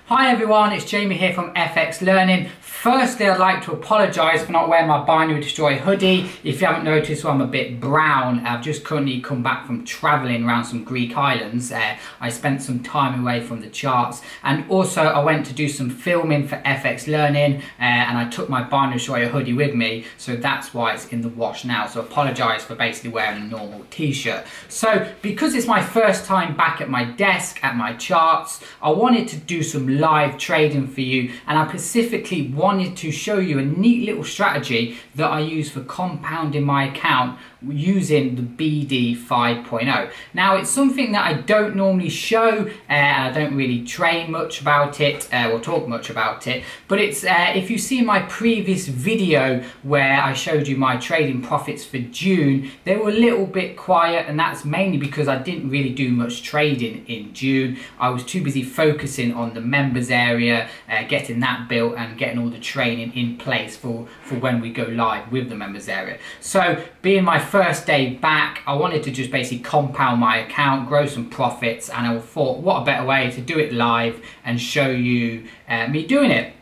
Hi everyone, it's Jamie here from FX Learning. Firstly, I'd like to apologise for not wearing my Binary Destroyer hoodie. If you haven't noticed, I'm a bit brown. I've just currently come back from travelling around some Greek islands. I spent some time away from the charts, and also I went to do some filming for FX Learning, and I took my Binary Destroyer hoodie with me, so that's why it's in the wash now. So apologise for basically wearing a normal t-shirt. So because it's my first time back at my desk, at my charts, I wanted to do some live trading for you, and I specifically wanted to show you a neat little strategy that I use for compounding my account using the BD 5.0. Now, it's something that I don't normally show, and I don't really train much about it or talk much about it, but it's if you see my previous video where I showed you my trading profits for June, they were a little bit quiet, and that's mainly because I didn't really do much trading in June. I was too busy focusing on the members area, getting that built and getting all the training in place for when we go live with the members area. So being my first day back, I wanted to just basically compound my account, grow some profits, and I thought, what a better way to do it live and show you me doing it.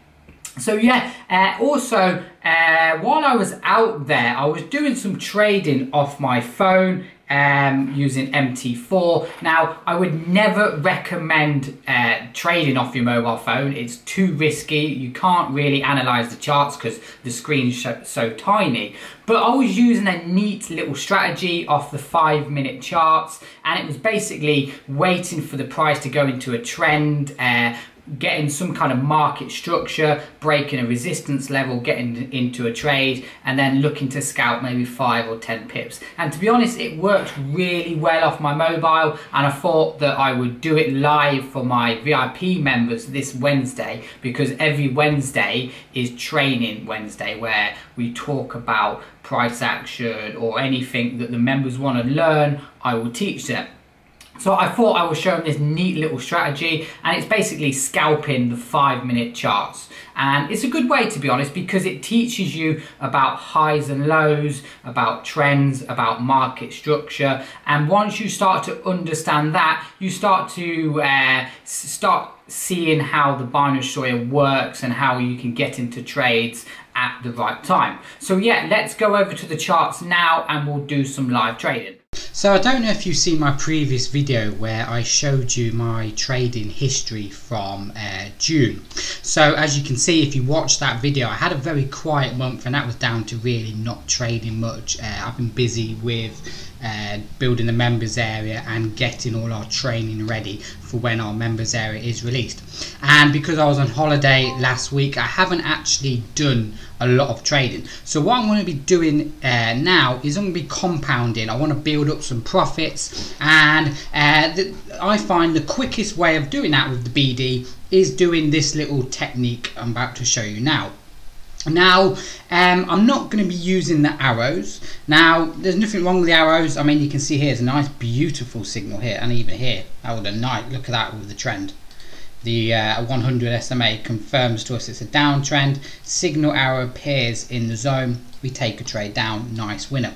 So yeah, also while I was out there, I was doing some trading off my phone using MT4. Now, I would never recommend trading off your mobile phone. It's too risky. You can't really analyze the charts because the screen's so tiny. But I was using a neat little strategy off the 5-minute charts, and it was basically waiting for the price to go into a trend, getting some kind of market structure, breaking a resistance level, getting into a trade, and then looking to scalp maybe 5 or 10 pips. And to be honest, it worked really well off my mobile, and I thought that I would do it live for my VIP members this Wednesday, because every Wednesday is Training Wednesday, where we talk about price action or anything that the members want to learn, I will teach them. So I thought I would show them this neat little strategy, and it's basically scalping the 5-minute charts. And it's a good way, to be honest, because it teaches you about highs and lows, about trends, about market structure. And once you start to understand that, you start to seeing how the Binary Destroyer works and how you can get into trades at the right time. So yeah, let's go over to the charts now and we'll do some live trading. So I don't know if you've seen my previous video where I showed you my trading history from June. So as you can see, if you watch that video, I had a very quiet month, and that was down to really not trading much. I've been busy with building the members area and getting all our training ready for when our members area is released. And because I was on holiday last week, I haven't actually done a lot of trading. So what I'm going to be doing now is I'm going to be compounding. I want to build up some profits, and I find the quickest way of doing that with the BD is doing this little technique I'm about to show you now. Now, I'm not going to be using the arrows. Now, there's nothing wrong with the arrows. I mean, you can see here's a nice, beautiful signal here, and even here, that was a night. Look at that with the trend. The 100 SMA confirms to us it's a downtrend. Signal arrow appears in the zone. We take a trade down. Nice winner.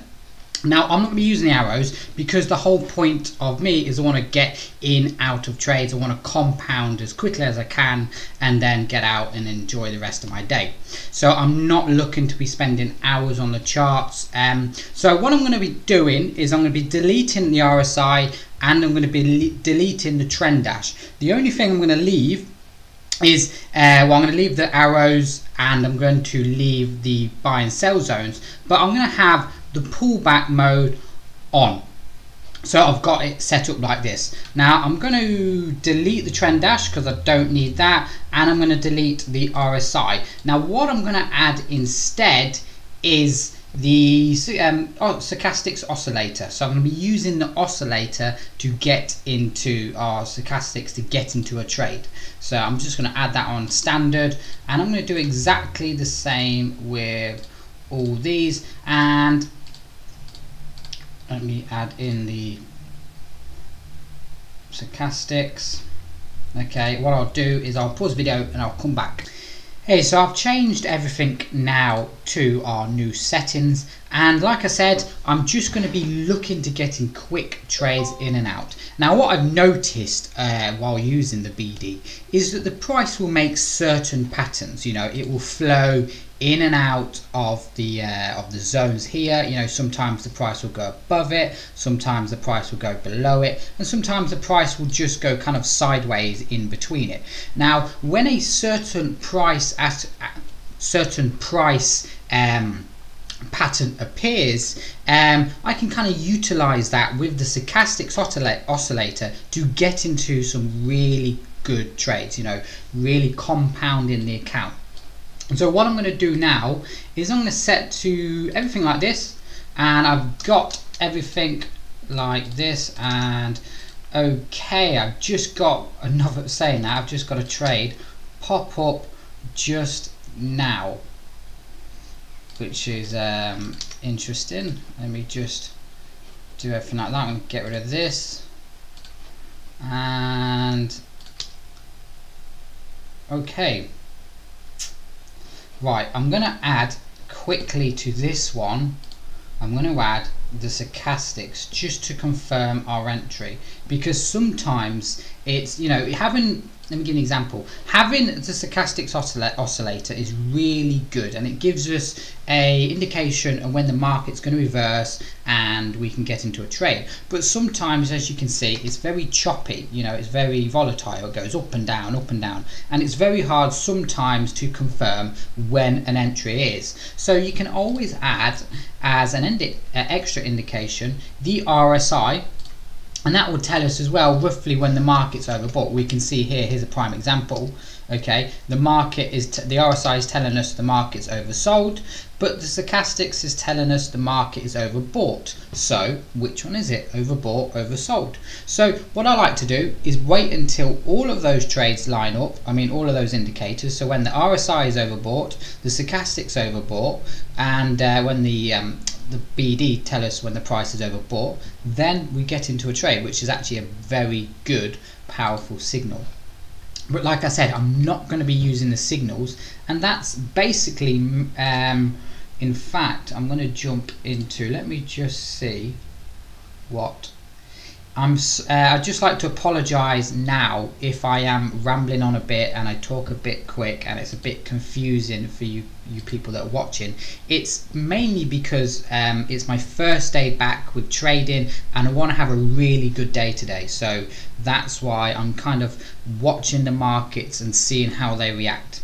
Now, I'm not going to be using the arrows because the whole point of me is I want to get in, out of trades. I want to compound as quickly as I can and then get out and enjoy the rest of my day. So I'm not looking to be spending hours on the charts. So what I'm going to be doing is I'm going to be deleting the RSI, and I'm going to be deleting the trend dash. The only thing I'm going to leave is, well, I'm going to leave the arrows, and I'm going to leave the buy and sell zones, but I'm going to have the pullback mode on. So I've got it set up like this. Now I'm going to delete the trend dash because I don't need that, and I'm going to delete the RSI. Now what I'm going to add instead is the stochastics oscillator. So I'm going to be using the oscillator to get into our stochastics, to get into a trade. So I'm just going to add that on standard, and I'm going to do exactly the same with all these. And let me add in the stochastics. Okay, what I'll do is I'll pause the video and I'll come back. Hey, so I've changed everything now to our new settings, and like I said, I'm just going to be looking to getting quick trades in and out. Now what I've noticed while using the BD is that the price will make certain patterns. You know, it will flow in and out of the zones here. You know, sometimes the price will go above it, sometimes the price will go below it, and sometimes the price will just go kind of sideways in between it. Now when a certain price pattern appears, I can kind of utilize that with the stochastic oscillator to get into some really good trades, you know, really compounding the account. And so what I'm going to do now is I'm going to set to everything like this, and I've got everything like this, and okay, I've just got another, saying that I've just got a trade pop up just now, which is interesting. Let me just do everything like that. I'm going to get rid of this, and okay, right, I'm going to add quickly to this one, I'm going to add the stochastics just to confirm our entry, because sometimes it's, you know, having, let me give you an example. Having the stochastics oscillator is really good, and it gives us a indication of when the market's going to reverse and we can get into a trade. But sometimes, as you can see, it's very choppy, you know, it's very volatile, it goes up and down, and it's very hard sometimes to confirm when an entry is. So you can always add as an extra indication the RSI, and that will tell us as well roughly when the market's overbought. We can see here, here's a prime example. Okay, the market is the RSI is telling us the market's oversold, but the stochastics is telling us the market is overbought. So which one is it? Overbought, oversold? So what I like to do is wait until all of those trades line up, I mean all of those indicators. So when the RSI is overbought, the stochastics overbought, and when the BD tell us when the price is overbought, then we get into a trade, which is actually a very good, powerful signal. But like I said, I'm not going to be using the signals, and that's basically, in fact, I'm going to jump into, let me just see what I'd just like to apologise now if I am rambling on a bit and I talk a bit quick and it's a bit confusing for you people that are watching. It's mainly because it's my first day back with trading, and I want to have a really good day today, so that's why I'm kind of watching the markets and seeing how they react.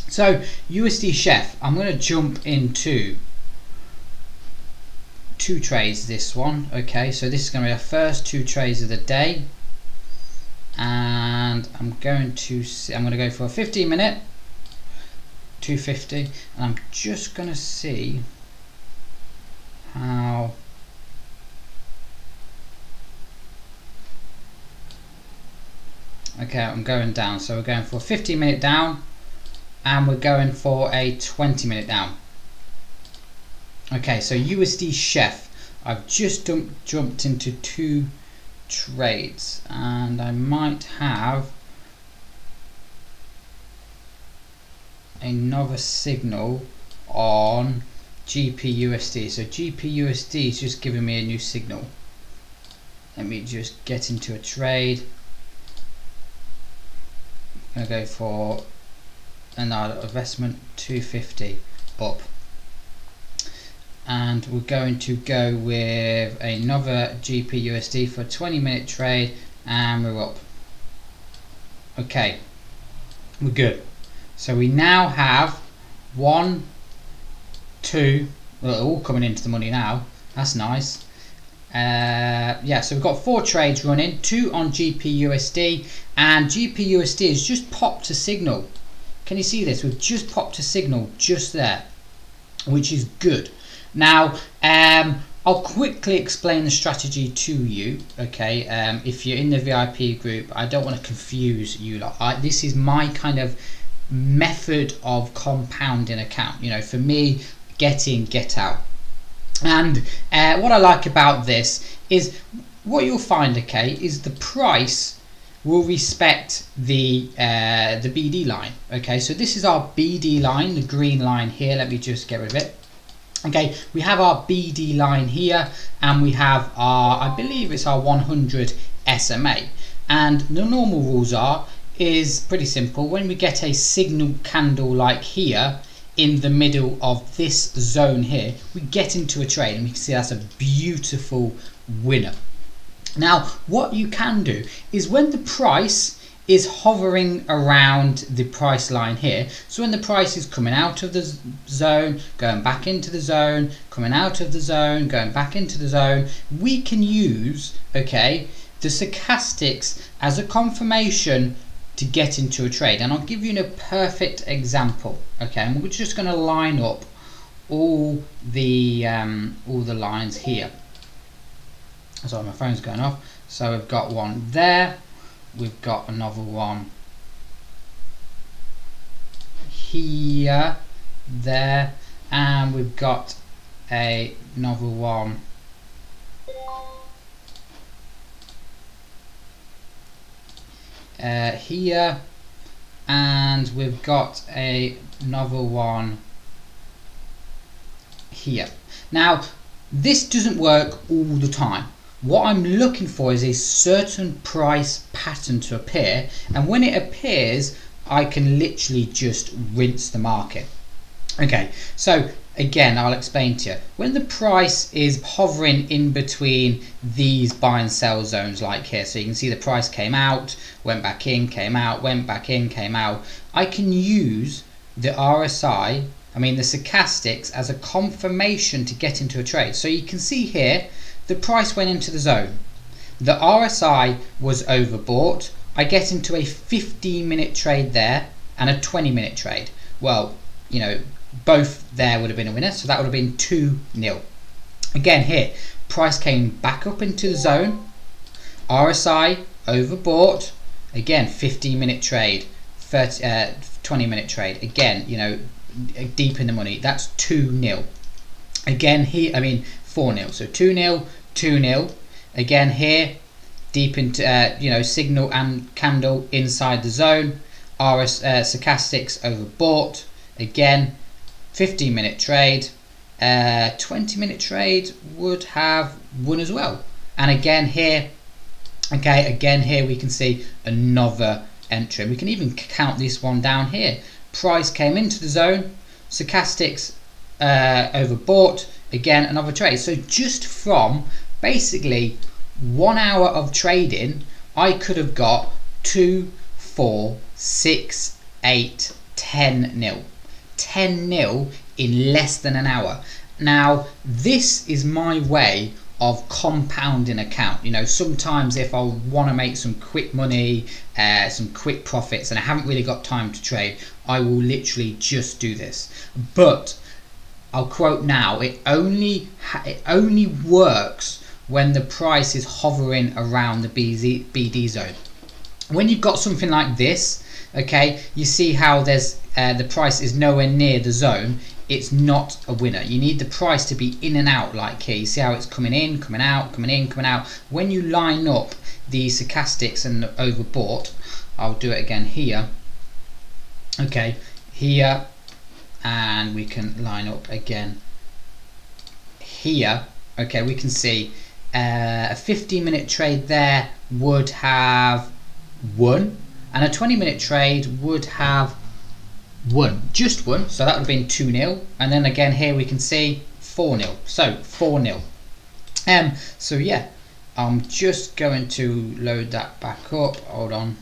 So USD Chef, I'm going to jump into two trades this one. Okay, so this is going to be our first two trades of the day, and I'm going to go for a 15-minute 250, and I'm just going to see how okay, I'm going down, so we're going for a 15-minute down, and we're going for a 20-minute down. Okay, so USD Chef, I've just jumped into two trades, and I might have another signal on GPUSD. So GPUSD is just giving me a new signal. Let me just get into a trade. I'm going to go for another investment 250 up. And we're going to go with another GPUSD for a 20-minute trade, and we're up. Okay, we're good. So we now have 1, 2, well, they're all coming into the money now. That's nice. Yeah, so we've got 4 trades running, 2 on GPUSD, and GPUSD has just popped a signal. Can you see this? We've just popped a signal just there, which is good. Now, I'll quickly explain the strategy to you, okay? If you're in the VIP group, I don't want to confuse you lot. This is my kind of method of compounding account. You know, for me, get in, get out. And what I like about this is what you'll find, okay, is the price will respect the BD line. Okay, so this is our BD line, the green line here. Let me just get rid of it. Okay, we have our BD line here, and we have our, I believe it's our 100 SMA. And the normal rules is pretty simple. When we get a signal candle like here in the middle of this zone here, we get into a trade, and we can see that's a beautiful winner. Now, what you can do is when the price is hovering around the price line here, so when the price is coming out of the zone, going back into the zone, coming out of the zone, going back into the zone, we can use, okay, the stochastics as a confirmation to get into a trade. And I'll give you a perfect example. Okay, and we're just going to line up all the lines here. Sorry, my phone's going off. So we've got one there, we've got another one here, there, and we've got another one here, and we've got another one here. Now, this doesn't work all the time. What I'm looking for is a certain price pattern to appear, and when it appears, I can literally just rinse the market. Okay, so again, I'll explain to you. When the price is hovering in between these buy and sell zones like here, so you can see the price came out, went back in, came out, went back in, came out, I can use the RSI, the stochastics, as a confirmation to get into a trade. So you can see here, the price went into the zone. The RSI was overbought. I get into a 15-minute trade there and a 20-minute trade. Well, you know, both there would have been a winner, so that would have been 2-0. Again here, price came back up into the zone. RSI overbought. Again, 15-minute trade, 20-minute trade. Again, you know, deep in the money. That's 2-0. Again here, 4-0. So 2-0, 2-0. Again here, deep into you know, signal and candle inside the zone. Stochastics overbought. Again, 15-minute trade. 20-minute trade would have won as well. And again here, okay, again here we can see another entry. We can even count this one down here. Price came into the zone. Stochastics overbought. Again, another trade. So just from basically 1 hour of trading, I could have got 2, 4, 6, 8, 10-0. 10-0 in less than an hour. Now, this is my way of compounding account. You know, sometimes if I want to make some quick money, some quick profits, and I haven't really got time to trade, I will literally just do this. But I'll quote now, it only works when the price is hovering around the BD zone. When you've got something like this, okay, you see how there's the price is nowhere near the zone, it's not a winner. You need the price to be in and out like here. You see how it's coming in, coming out, coming in, coming out. When you line up the stochastics and the overbought, I'll do it again here, okay, here, and we can line up again here. Okay, we can see a 15-minute trade there would have won, and a 20-minute trade would have won, just won, so that would have been 2-0. And then again here we can see 4-0, so 4-0. So yeah, I'm just going to load that back up. Hold on,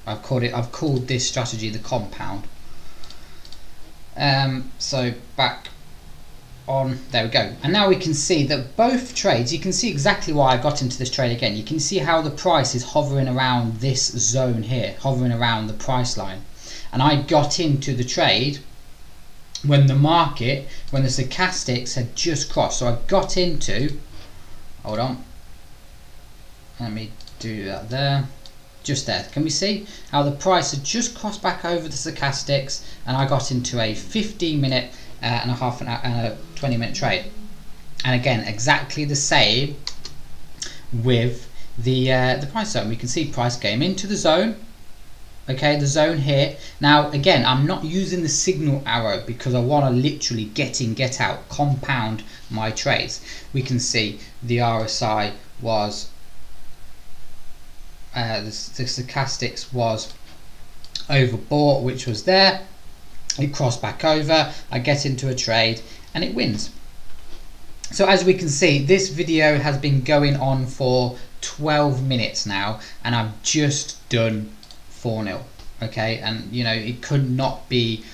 I've called this strategy the compound. So back on, there we go. And now we can see that both trades, you can see exactly why I got into this trade again. You can see how the price is hovering around this zone here, hovering around the price line. And I got into the trade when the market, when the stochastics had just crossed. So I got into, hold on, let me do that there, just there. Can we see how the price had just crossed back over the stochastics, and I got into a 15-minute and a half an hour and a 20-minute trade. And again, exactly the same with the price zone. We can see price came into the zone. Okay, the zone here. Now again, I'm not using the signal arrow because I want to literally get in, get out, compound my trades. We can see the RSI was the stochastics was overbought, which was there. It crossed back over, I get into a trade and it wins. So as we can see, this video has been going on for 12 minutes now and I've just done 4-0. Okay, and you know, it could not be,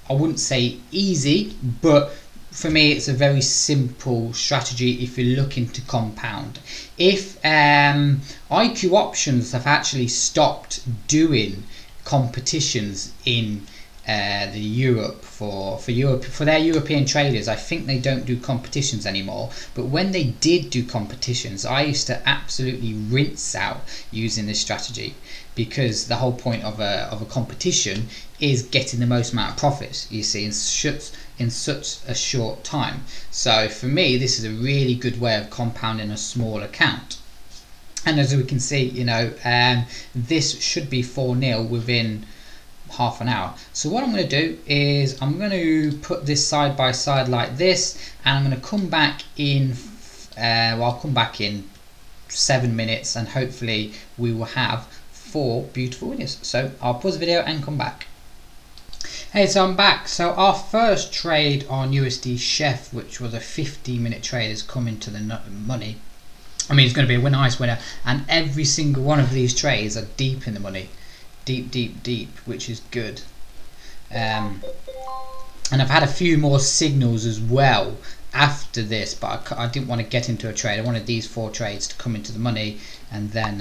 I wouldn't say easy, but for me it's a very simple strategy if you're looking to compound. If IQ options have actually stopped doing competitions in the Europe for their European traders, I think they don't do competitions anymore. But when they did do competitions, I used to absolutely rinse out using this strategy, because the whole point of a competition is getting the most amount of profits, you see, in such a short time. So for me, this is a really good way of compounding a small account. And as we can see, you know, this should be 4-0 within half an hour. So what I'm going to do is I'm going to put this side by side like this, and I'm going to come back in I'll come back in 7 minutes and hopefully we will have 4 beautiful winners. So I'll pause the video and come back. Hey, so I'm back. So our first trade on USD Chef, which was a 15-minute trade, has come into the money. I mean, it's going to be a nice winner, and every single one of these trades are deep in the money. Deep, which is good. And I've had a few more signals as well after this, but I didn't want to get into a trade. I wanted these 4 trades to come into the money, and then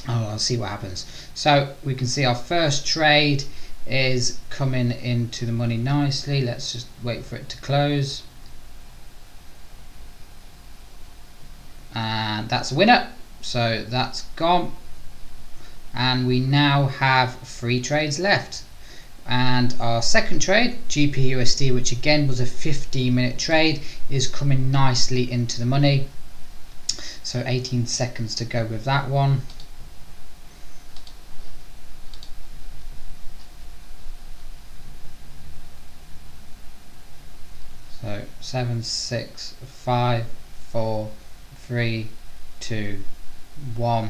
I'll see what happens. So we can see our first trade is coming into the money nicely. Let's just wait for it to close, and that's a winner. So that's gone. And we now have 3 trades left, and our second trade, GPUSD, which again was a 15-minute trade, is coming nicely into the money. So 18 seconds to go with that one. So 7, 6, 5, 4, 3, 2, 1.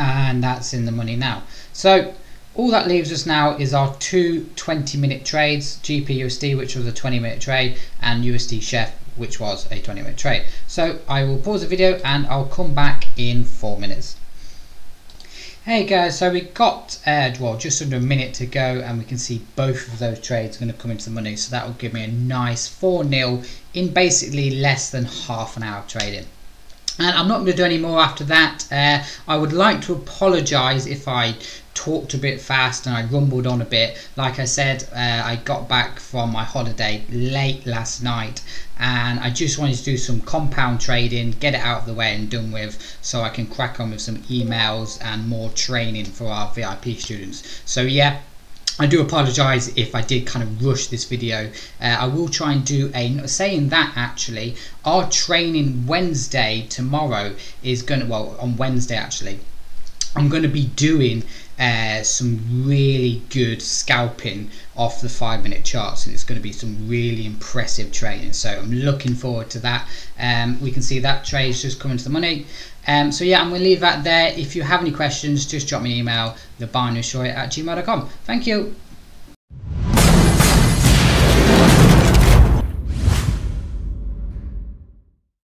And that's in the money now. So all that leaves us now is our 2 20-minute trades, GPUSD, which was a 20-minute trade, and USD Chef, which was a 20-minute trade. So I will pause the video and I'll come back in 4 minutes. Hey guys, so we got well, just under a minute to go, and we can see both of those trades are going to come into the money. So that will give me a nice 4-0 in basically less than half an hour of trading. And I'm not going to do any more after that. I would like to apologise if I talked a bit fast and I rumbled on a bit. Like I said, I got back from my holiday late last night, and I just wanted to do some compound trading, get it out of the way and done with, so I can crack on with some emails and more training for our VIP students. So yeah, I do apologise if I did kind of rush this video. I will try and do saying that actually, our training Wednesday tomorrow is going to, well, on Wednesday actually, I'm going to be doing some really good scalping off the 5-minute charts, and it's going to be some really impressive training. So I'm looking forward to that. We can see that trade's just coming to the money. So yeah, I'm going to leave that there. If you have any questions, just drop me an email, thebinarydestroyer@gmail.com. Thank you.